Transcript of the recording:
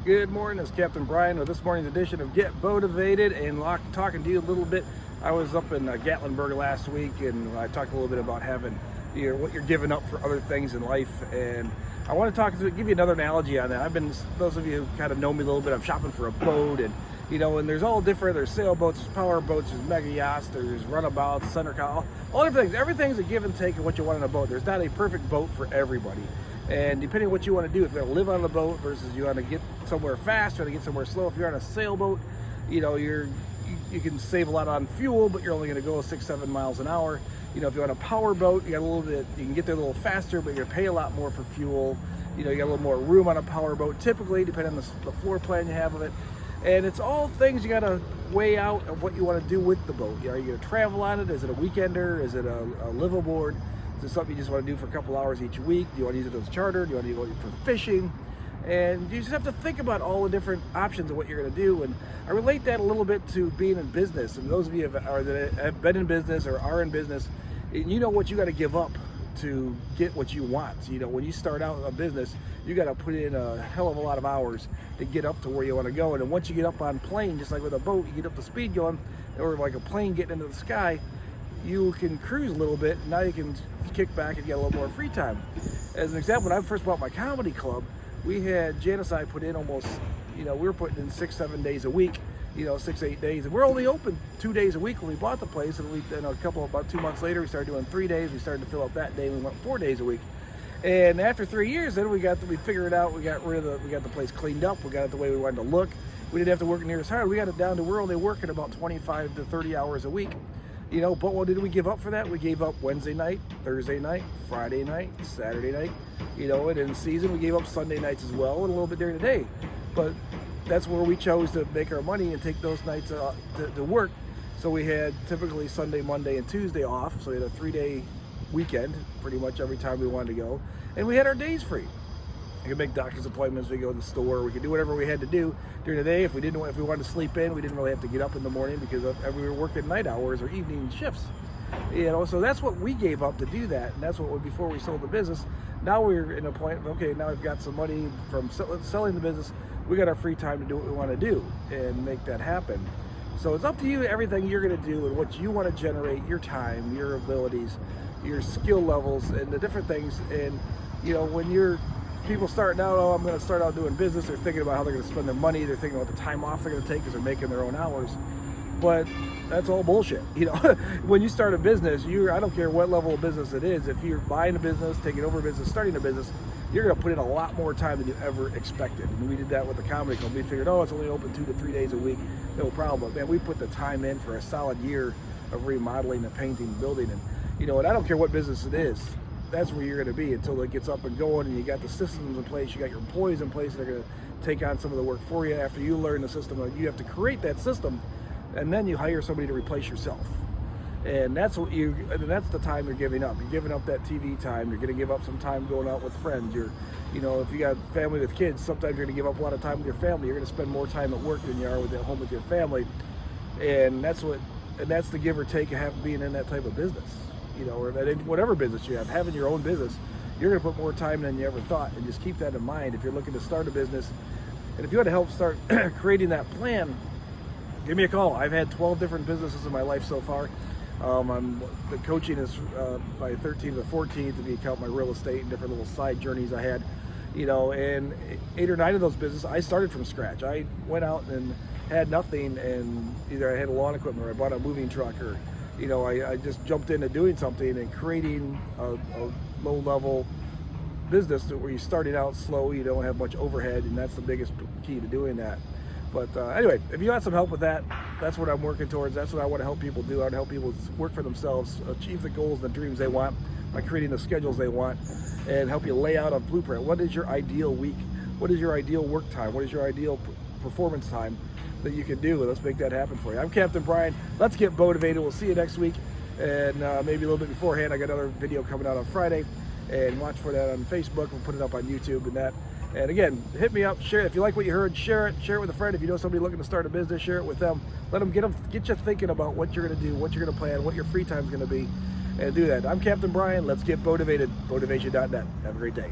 Good morning, it's Captain Brian with this morning's edition of Get Boativated, and talking to you a little bit. I was up in Gatlinburg last week, and I talked a little bit about having what you're giving up for other things in life. And I want to give you another analogy on that. Those of you who kind of know me a little bit, I'm shopping for a boat, and and there's all different. There's sailboats, there's power boats, there's mega yachts, there's runabouts, center console, all different things. Everything's a give and take of what you want in a boat. There's not a perfect boat for everybody. And depending on what you want to do, if you want to live on the boat versus you want to get somewhere fast, you want to get somewhere slow. If you're on a sailboat, you can save a lot on fuel, but you're only going to go 6-7 miles an hour. If you want a power boat, you can get there a little faster, but you're going to pay a lot more for fuel. You got a little more room on a power boat, typically, depending on the floor plan you have of it. And it's all things you got to weigh out of what you want to do with the boat. Are you going to travel on it? Is it a weekender? Is it a liveaboard? Is it something you just want to do for a couple hours each week? Do you want to use it as charter? Do you want to use it for fishing? And you just have to think about all the different options of what you're going to do. And I relate that a little bit to being in business. And those of you that have been in business or are in business, you know what you got to give up to get what you want. When you start out a business, you got to put in a hell of a lot of hours to get up to where you want to go. And then once you get up on plane, just like with a boat, you get up to speed going, or like a plane getting into the sky, you can cruise a little bit. Now you can kick back and get a little more free time. As an example, when I first bought my comedy club, we had Janice and I put in almost, we were putting in 6-7 days a week, 6-8 days, and we're only open 2 days a week when we bought the place. And about 2 months later, we started doing 3 days. We started to fill up that day. We went 4 days a week. And after 3 years, then we figured it out. We got the place cleaned up. We got it the way we wanted to look. We didn't have to work near as hard. We got it down to we're only working about 25 to 30 hours a week. But what did we give up for that? We gave up Wednesday night, Thursday night, Friday night, Saturday night, and in season we gave up Sunday nights as well, and a little bit during the day. But that's where we chose to make our money and take those nights to work. So we had typically Sunday, Monday, and Tuesday off. So we had a 3-day weekend pretty much every time we wanted to go. And we had our days free. We could make doctor's appointments, we could go to the store, we could do whatever we had to do during the day. If we wanted to sleep in, we didn't really have to get up in the morning because we were working night hours or evening shifts. So that's what we gave up to do that, and that's what before we sold the business. Now we're in a point of, okay, now we've got some money from selling the business. We got our free time to do what we want to do and make that happen. So it's up to you, everything you're going to do and what you want to generate, your time, your abilities, your skill levels, and the different things. And when people starting out, I'm going to start out doing business, they're thinking about how they're going to spend their money, they're thinking about the time off they're going to take because they're making their own hours. But that's all bullshit. When you start a business, I don't care what level of business it is, if you're buying a business, taking over a business, starting a business, you're going to put in a lot more time than you ever expected. And we did that with the comedy club. We figured, it's only open 2 to 3 days a week, no problem. Man, we put the time in for a solid year of remodeling and painting and building. And and I don't care what business it is, that's where you're going to be until it gets up and going and you got the systems in place, you got your employees in place that are going to take on some of the work for you. After you learn the system, you have to create that system, and then you hire somebody to replace yourself. And that's the time you're giving up. You're giving up that TV time. You're going to give up some time going out with friends. If you got family with kids, sometimes you're going to give up a lot of time with your family. You're going to spend more time at work than you are at home with your family. And that's the give or take of being in that type of business. Or whatever business you have, having your own business, you're going to put more time than you ever thought. And just keep that in mind if you're looking to start a business. And if you want to help start creating that plan, give me a call. I've had 12 different businesses in my life so far. The coaching is my 13th or 14th, if you count my real estate and different little side journeys I had. And 8 or 9 of those businesses, I started from scratch. I went out and had nothing, and either I had a lawn equipment or I bought a moving truck, or I just jumped into doing something and creating a low-level business where you're starting out slow, you don't have much overhead, and that's the biggest key to doing that. But anyway, if you want some help with that, that's what I'm working towards. That's what I want to help people do. I want to help people work for themselves, achieve the goals and the dreams they want by creating the schedules they want, and help you lay out a blueprint. What is your ideal week? What is your ideal work time? What is your ideal performance time that you can do? Let's make that happen for you. I'm Captain Brian. Let's get motivated. We'll see you next week, and maybe a little bit beforehand. I got another video coming out on Friday, and watch for that on Facebook. We'll put it up on YouTube and that. And again, hit me up, share it. If you like what you heard, share it with a friend. If you know somebody looking to start a business, share it with them. Let them get you thinking about what you're going to do, what you're going to plan, what your free time is going to be, and do that. I'm Captain Brian. Let's get motivated. Motivation.net. Have a great day.